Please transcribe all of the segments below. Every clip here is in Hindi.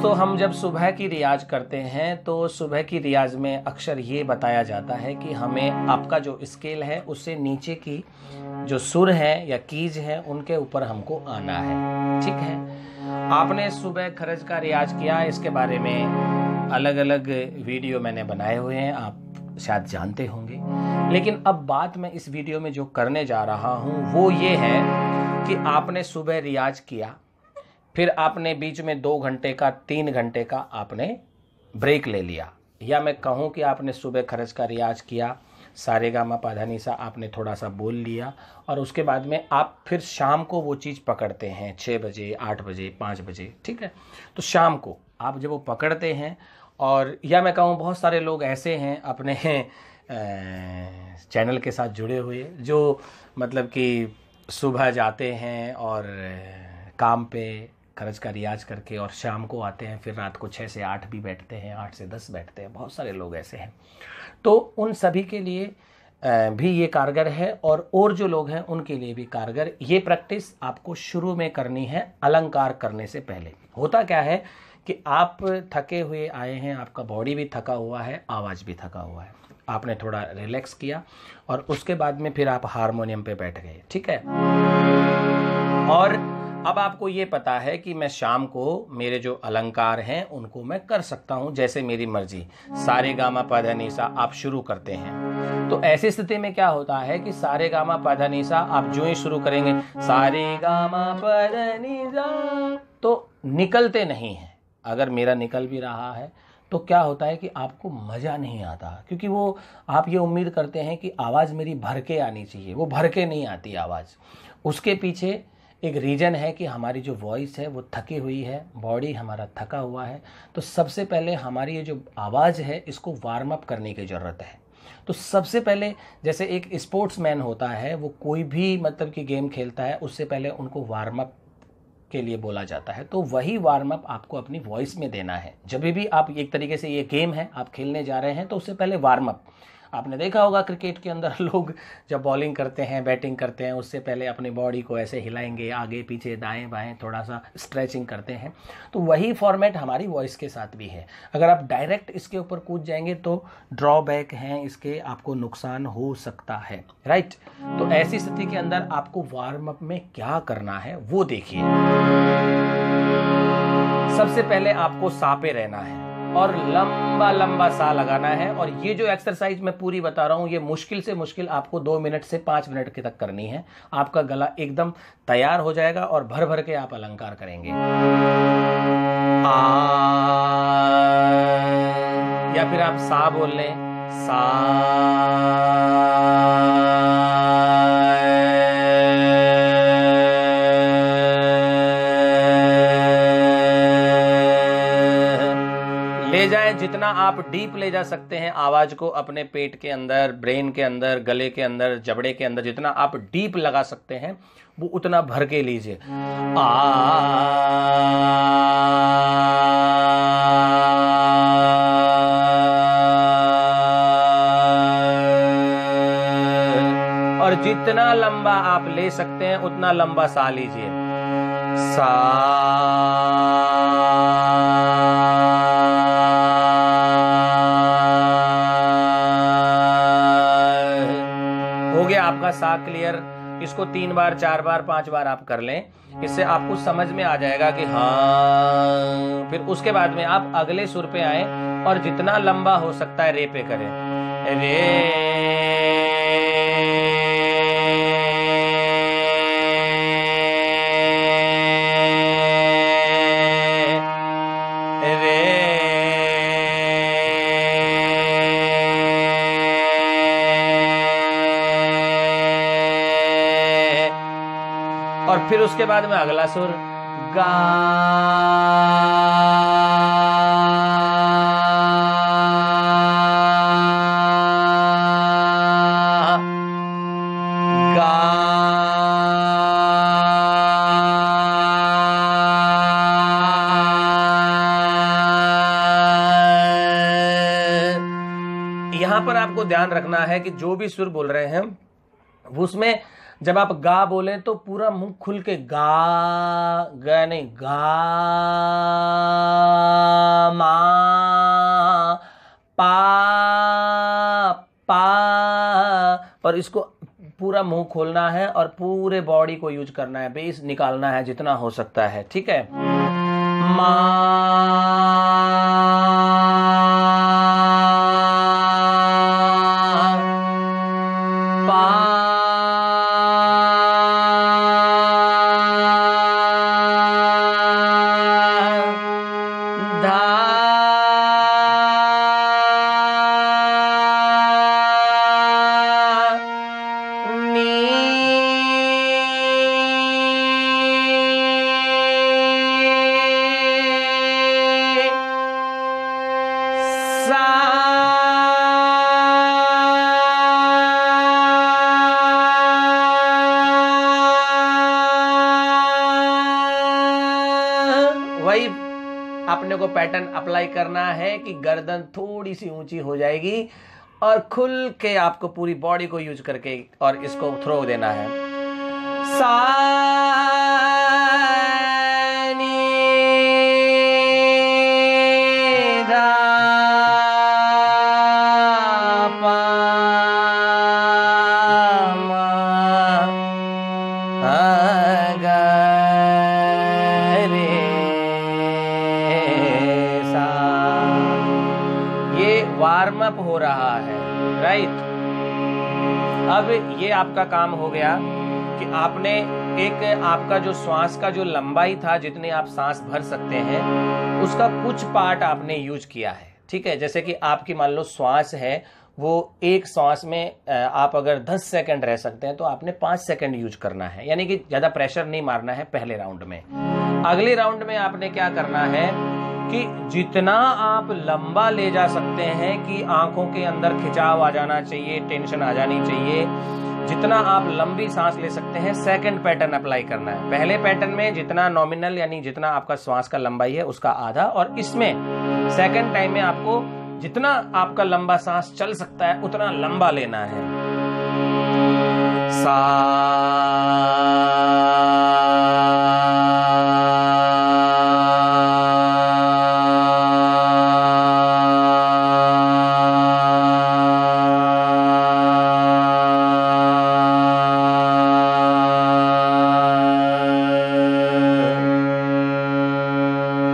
दोस्तों, हम जब सुबह की रियाज करते हैं तो सुबह की रियाज में अक्सर ये बताया जाता है कि हमें आपका जो स्केल है उससे नीचे की जो सुर है या कीज है उनके ऊपर हमको आना है। ठीक है, आपने सुबह खरज का रियाज किया, इसके बारे में अलग अलग वीडियो मैंने बनाए हुए हैं, आप शायद जानते होंगे। लेकिन अब बात मैं इस वीडियो में जो करने जा रहा हूँ वो ये है कि आपने सुबह रियाज किया, फिर आपने बीच में 2 घंटे का 3 घंटे का आपने ब्रेक ले लिया, या मैं कहूँ कि आपने सुबह खरज का रियाज किया, सारे गामा पाधा निसा आपने थोड़ा सा बोल लिया, और उसके बाद में आप फिर शाम को वो चीज़ पकड़ते हैं 6 बजे 8 बजे 5 बजे। ठीक है, तो शाम को आप जब वो पकड़ते हैं, और या मैं कहूँ बहुत सारे लोग ऐसे हैं अपने चैनल के साथ जुड़े हुए जो मतलब कि सुबह जाते हैं और काम पे खरज का रियाज करके और शाम को आते हैं, फिर रात को 6 से 8 भी बैठते हैं, 8 से 10 बैठते हैं, बहुत सारे लोग ऐसे हैं। तो उन सभी के लिए भी ये कारगर है, और जो लोग हैं उनके लिए भी कारगर। ये प्रैक्टिस आपको शुरू में करनी है अलंकार करने से पहले। होता क्या है कि आप थके हुए आए हैं, आपका बॉडी भी थका हुआ है, आवाज़ भी थका हुआ है, आपने थोड़ा रिलैक्स किया और उसके बाद में फिर आप हारमोनियम पे बैठ गए। ठीक है, और अब आपको ये पता है कि मैं शाम को मेरे जो अलंकार हैं उनको मैं कर सकता हूं जैसे मेरी मर्जी। सारे गामा पाधा निसा आप शुरू करते हैं, तो ऐसी स्थिति में क्या होता है कि सारे गामा पाधा निसा आप जो ही शुरू करेंगे सारे गामा पाधा निसा, तो निकलते नहीं हैं। अगर मेरा निकल भी रहा है तो क्या होता है कि आपको मज़ा नहीं आता, क्योंकि वो आप ये उम्मीद करते हैं कि आवाज़ मेरी भर के आनी चाहिए, वो भर के नहीं आती आवाज़। उसके पीछे एक रीज़न है कि हमारी जो वॉइस है वो थकी हुई है, बॉडी हमारा थका हुआ है। तो सबसे पहले हमारी ये जो आवाज़ है इसको वार्म अप करने की ज़रूरत है। तो सबसे पहले जैसे एक स्पोर्ट्समैन होता है, वो कोई भी मतलब कि गेम खेलता है, उससे पहले उनको वार्म अप के लिए बोला जाता है। तो वही वार्म अप आपको अपनी वॉइस में देना है। जब भी आप एक तरीके से ये गेम है आप खेलने जा रहे हैं तो उससे पहले वार्म अप। आपने देखा होगा क्रिकेट के अंदर लोग जब बॉलिंग करते हैं, बैटिंग करते हैं, उससे पहले अपनी बॉडी को ऐसे हिलाएंगे, आगे पीछे दाएं बाएं, थोड़ा सा स्ट्रेचिंग करते हैं। तो वही फॉर्मेट हमारी वॉइस के साथ भी है। अगर आप डायरेक्ट इसके ऊपर कूद जाएंगे तो ड्रॉबैक हैं इसके, आपको नुकसान हो सकता है। राइट, तो ऐसी स्थिति के अंदर आपको वार्म अप में क्या करना है वो देखिए। सबसे पहले आपको सा पे रहना है और लंबा लंबा सा लगाना है। और ये जो एक्सरसाइज मैं पूरी बता रहा हूं ये मुश्किल से मुश्किल आपको 2 मिनट से 5 मिनट के तक करनी है। आपका गला एकदम तैयार हो जाएगा और भर भर के आप अलंकार करेंगे। आ, या फिर आप सा बोल लें, सा, ले जाएं जितना आप डीप ले जा सकते हैं आवाज को, अपने पेट के अंदर, ब्रेन के अंदर, गले के अंदर, जबड़े के अंदर, जितना आप डीप लगा सकते हैं वो उतना भर के लीजिए। और जितना लंबा आप ले सकते हैं उतना लंबा सा लीजिए। सा, हो गया आपका सा क्लियर। इसको 3 बार 4 बार 5 बार आप कर लें, इससे आपको समझ में आ जाएगा कि हाँ। फिर उसके बाद में आप अगले सुर पे आए और जितना लंबा हो सकता है रे पे करें। रे, और फिर उसके बाद में अगला सुर गा, गा, यहां पर आपको ध्यान रखना है कि जो भी सुर बोल रहे हैं उसमें जब आप गा बोले तो पूरा मुंह खुल के गा, गा नहीं, गा मा पा पा, और इसको पूरा मुंह खोलना है और पूरे बॉडी को यूज करना है, बेस निकालना है जितना हो सकता है, ठीक है। मा वही अपने को पैटर्न अप्लाई करना है कि गर्दन थोड़ी सी ऊंची हो जाएगी और खुल के आपको पूरी बॉडी को यूज करके और इसको थ्रो देना है। सा नी धा पा मा गा रे सा। ये वार्म अप हो रहा है, राइट। अब ये आपका काम हो गया कि आपने एक आपका जो श्वास का जो लंबाई था, जितने आप सांस भर सकते हैं, उसका कुछ पार्ट आपने यूज किया है, ठीक है। जैसे कि आपकी मान लो श्वास है, वो एक सांस में आप अगर 10 सेकंड रह सकते हैं तो आपने 5 सेकंड यूज करना है, यानी कि ज्यादा प्रेशर नहीं मारना है पहले राउंड में। अगले राउंड में आपने क्या करना है कि जितना आप लंबा ले जा सकते हैं कि आंखों के अंदर खिंचाव आ जाना चाहिए, टेंशन आ जानी चाहिए, जितना आप लंबी सांस ले सकते हैं, सेकंड पैटर्न अप्लाई करना है। पहले पैटर्न में जितना नॉमिनल यानी जितना आपका श्वास का लंबाई है उसका आधा, और इसमें सेकंड टाइम में आपको जितना आपका लंबा सांस चल सकता है उतना लंबा लेना है। सा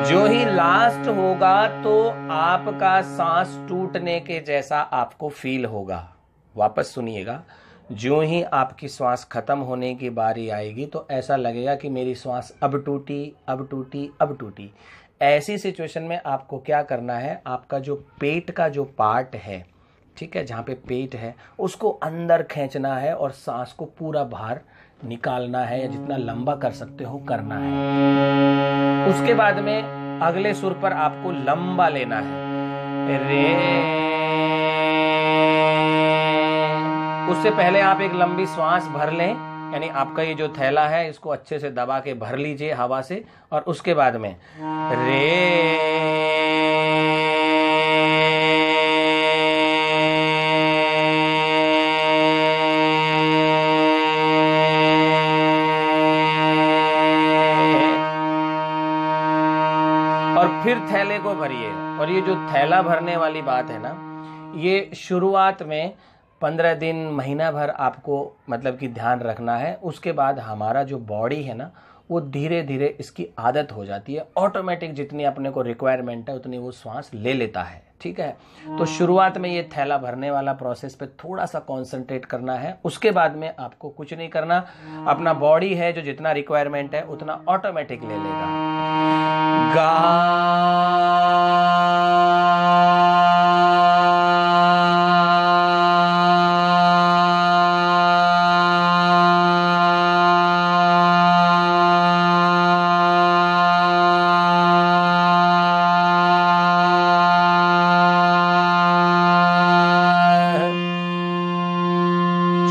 जो ही लास्ट होगा तो आपका सांस टूटने के जैसा आपको फील होगा। वापस सुनिएगा, जो ही आपकी श्वास खत्म होने की बारी आएगी तो ऐसा लगेगा कि मेरी श्वास अब टूटी, अब टूटी, अब टूटी। ऐसी सिचुएशन में आपको क्या करना है, आपका जो पेट का जो पार्ट है, ठीक है, जहाँ पे पेट है, उसको अंदर खींचना है और सांस को पूरा बाहर निकालना है, या जितना लंबा कर सकते हो करना है। उसके बाद में अगले सुर पर आपको लंबा लेना है, रे। उससे पहले आप एक लंबी श्वास भर लें, यानी आपका ये जो थैला है इसको अच्छे से दबा के भर लीजिए हवा से, और उसके बाद में रे। और फिर थैले को भरिए। और ये जो थैला भरने वाली बात है ना, ये शुरुआत में 15 दिन, महीना भर आपको मतलब कि ध्यान रखना है। उसके बाद हमारा जो बॉडी है ना, वो धीरे धीरे इसकी आदत हो जाती है, ऑटोमेटिक जितनी अपने को रिक्वायरमेंट है उतनी वो श्वास ले लेता है, ठीक है। तो शुरुआत में ये थैला भरने वाला प्रोसेस पे थोड़ा सा कंसंट्रेट करना है। उसके बाद में आपको कुछ नहीं करना, अपना बॉडी है जो जितना रिक्वायरमेंट है उतना ऑटोमेटिक ले लेगा। गा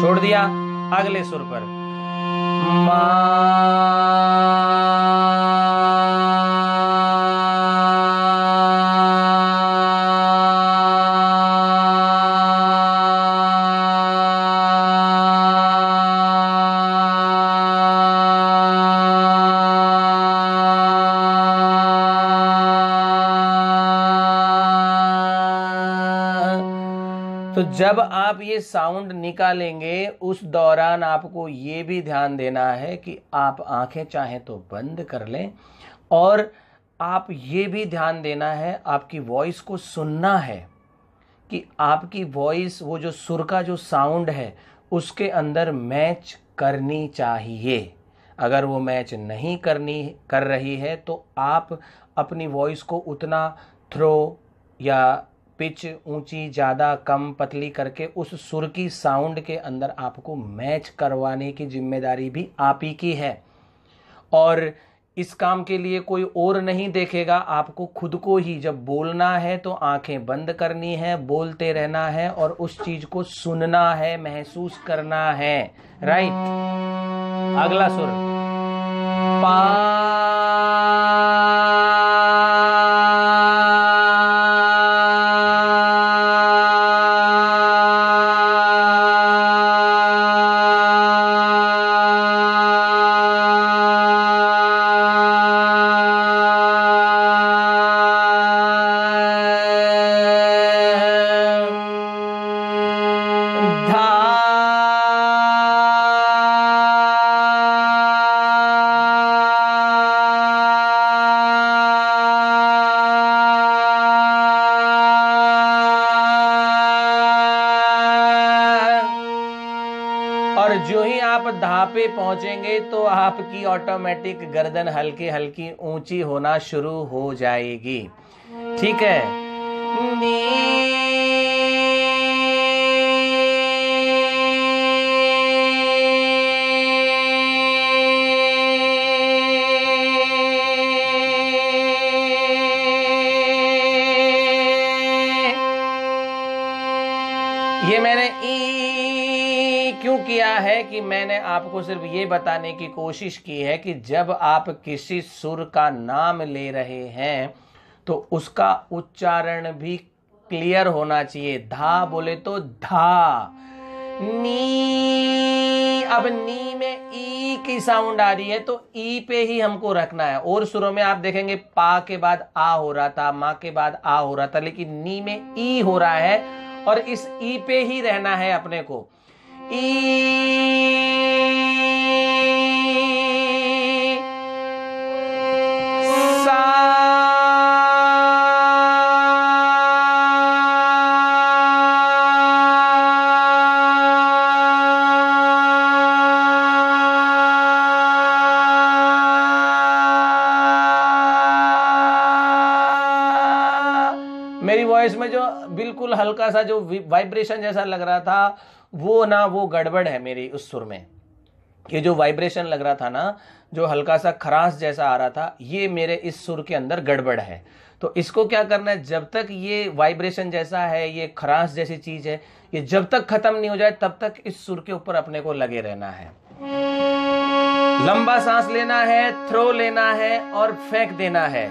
छोड़ दिया। अगले सुर पर मा। जब आप ये साउंड निकालेंगे उस दौरान आपको ये भी ध्यान देना है कि आप आंखें चाहें तो बंद कर लें, और आप ये भी ध्यान देना है, आपकी वॉइस को सुनना है कि आपकी वॉइस वो जो सुर का जो साउंड है उसके अंदर मैच करनी चाहिए। अगर वो मैच नहीं कर रही है तो आप अपनी वॉइस को उतना थ्रो या पिच ऊंची ज़्यादा कम पतली करके उस सुर की साउंड के अंदर आपको मैच करवाने की जिम्मेदारी भी आप ही की है। और इस काम के लिए कोई और नहीं देखेगा, आपको खुद को ही जब बोलना है तो आंखें बंद करनी है, बोलते रहना है और उस चीज को सुनना है, महसूस करना है। राइट, अगला सुर पा। और जो ही आप धा पे पहुंचेंगे तो आपकी ऑटोमेटिक गर्दन हल्की हल्की ऊंची होना शुरू हो जाएगी। ठीक है, ये मैंने क्यों किया है कि मैंने आपको सिर्फ ये बताने की कोशिश की है कि जब आप किसी सुर का नाम ले रहे हैं तो उसका उच्चारण भी क्लियर होना चाहिए। धा बोले तो धा, नी, अब नी में ई की साउंड आ रही है तो ई पे ही हमको रखना है। और सुरों में आप देखेंगे पा के बाद आ हो रहा था, माँ के बाद आ हो रहा था, लेकिन नी में ई हो रहा है और इस ई पे ही रहना है अपने को। मेरी वॉइस में जो बिल्कुल हल्का सा जो वाइब्रेशन जैसा लग रहा था वो गड़बड़ है मेरी उस सुर में। ये जो वाइब्रेशन लग रहा था ना, जो हल्का सा खराश जैसा आ रहा था, ये मेरे इस सुर के अंदर गड़बड़ है। तो इसको क्या करना है, जब तक ये वाइब्रेशन जैसा है, ये खराश जैसी चीज है, ये जब तक खत्म नहीं हो जाए तब तक इस सुर के ऊपर अपने को लगे रहना है। लंबा सांस लेना है, थ्रो लेना है और फेंक देना है।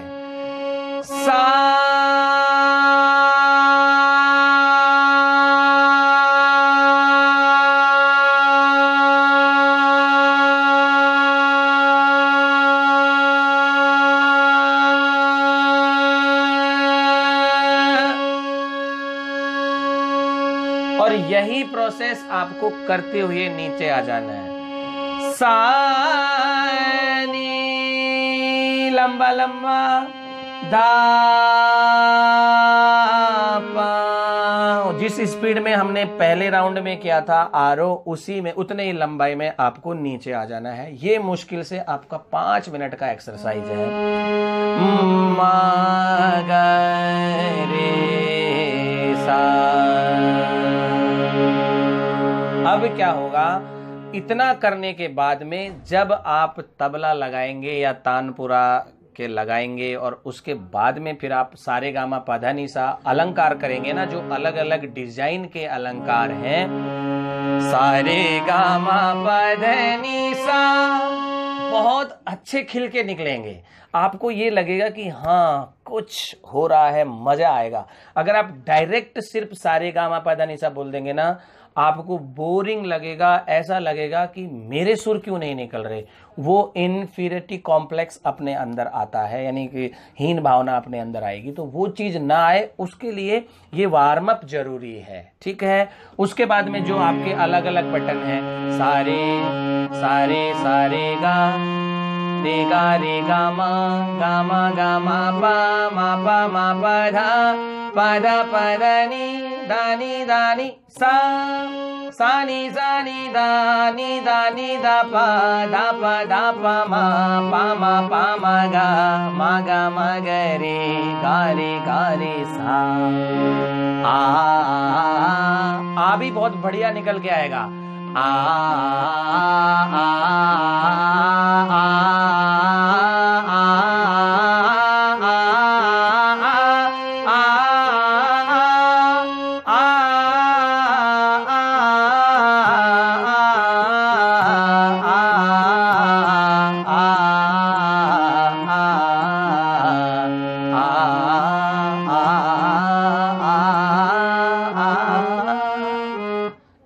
और यही प्रोसेस आपको करते हुए नीचे आ जाना है। सा नी, लंबा लंबा, धा पा। जिस स्पीड में हमने पहले राउंड में किया था आरो, उसी में उतने ही लंबाई में आपको नीचे आ जाना है। ये मुश्किल से आपका 5 मिनट का एक्सरसाइज है। मा गा रे सा। अब क्या होगा, इतना करने के बाद में जब आप तबला लगाएंगे या तानपुरा के लगाएंगे और उसके बाद में फिर आप सारे गामा पधा नी सा अलंकार करेंगे ना, जो अलग अलग डिजाइन के अलंकार हैं, सारे गामा पधा नी सा बहुत अच्छे खिल के निकलेंगे। आपको ये लगेगा कि हाँ कुछ हो रहा है, मजा आएगा। अगर आप डायरेक्ट सिर्फ सारे गामा पधा नी सा बोल देंगे ना, आपको बोरिंग लगेगा, ऐसा लगेगा कि मेरे सुर क्यों नहीं निकल रहे। वो इन्फीरियरिटी कॉम्प्लेक्स अपने अंदर आता है, यानी कि हीन भावना अपने अंदर आएगी। तो वो चीज ना आए उसके लिए ये वार्म अप जरूरी है, ठीक है। उसके बाद में जो आपके अलग अलग बटन हैं, सारे सारे सारे गा रे गा मा पा मा धा दानी सा नी दा पा मा गा रे सा। आ भी बहुत बढ़िया निकल के आएगा।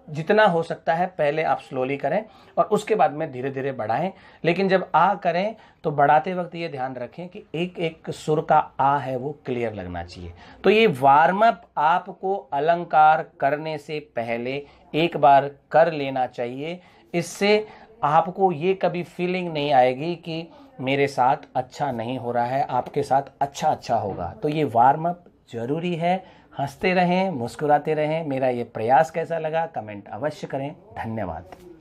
जितना हो सकता है पहले आप स्लोली करें और उसके बाद में धीरे धीरे बढ़ाएं। लेकिन जब आ करें तो बढ़ाते वक्त ये ध्यान रखें कि एक एक सुर का आ है वो क्लियर लगना चाहिए। तो ये वार्म अप आपको अलंकार करने से पहले एक बार कर लेना चाहिए। इससे आपको ये कभी फीलिंग नहीं आएगी कि मेरे साथ अच्छा नहीं हो रहा है, आपके साथ अच्छा होगा। तो ये वार्म अप जरूरी है। हंसते रहें, मुस्कुराते रहें। मेरा ये प्रयास कैसा लगा कमेंट अवश्य करें। धन्यवाद।